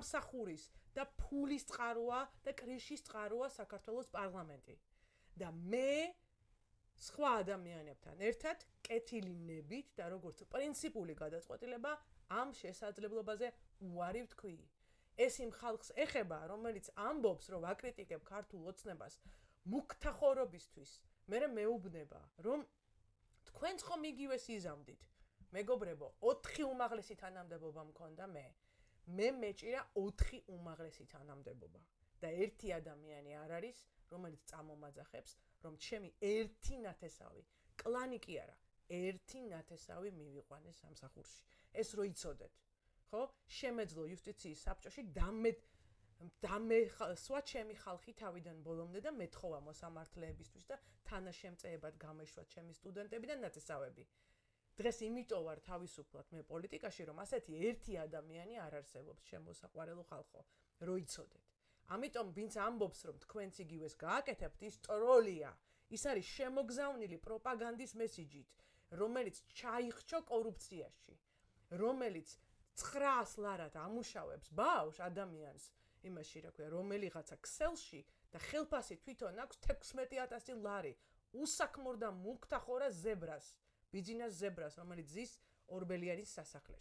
სამსახურის და ფულის წყაროა და კრიშის წყაროა საქართველოს პარლამენტი. და მე სხვა ადამიანებთან ერთად კეთილი ნებით და როგორც პრინციპული გადაწყვეტილება ამ შესაძლებლობაზე უარი ვთქვი. ეს იმ ხალხს ეხება, რომელიც ამბობს, რომ აკრიტიკებ ქართულ ოცნებას მუქთახორობისთვის. მე მეუბნება, რომ თქვენც ხომ იგივეს იზამდით. მეგობრებო, 4 უმაღლესი თანამდებობა მქონდა მე. მე მეჭირა 4 უმაღლესი თანამდებობა. და ერთი ადამიანი არ არის, რომელიც წამომაძახებს, რომ ჩემი ერთი ნათესავი, კლანი კი არა, ერთი ნათესავი მივიყვანეს სამსახურში. ეს რო იცოდეთ. ხო? შემეძლო იუსტიციის საბჭოში დამესვა ჩემი ხალხი თავიდან ბოლომდე და მეთხოვა მოსამართლეებისთვის და თანაშემწეებად გამოიშვა ჩემი სტუდენტები და ნათესავები. დღეს იმიტომ ვარ თავისუფლად მე პოლიტიკაში, რომ ასეთი ერთი ადამიანი არ არსებობს შემოსაყვარელო ხალხო, რო იცოდეთ. ამიტომ ვინც ამბობს, რომ თქვენც იგივეს გააკეთებთ, ის ტროლია. ის არის შემოგზავნილი პროპაგანდის მესიჯით, რომელიც ჩაიხჩო კორუფციაში, რომელიც 900 ლარად ამუშავებს ბავშვ ადამიანს, იმაში რა ქვია, რომელიღაცა ქსელში და ხელფასი თვითონ აქვს 16000 ლარი. უსაქმურ და მუქთახორა ზებრას, ბიძინას ზებრას, რომელიც ზის ორბელიანის სასახლეში.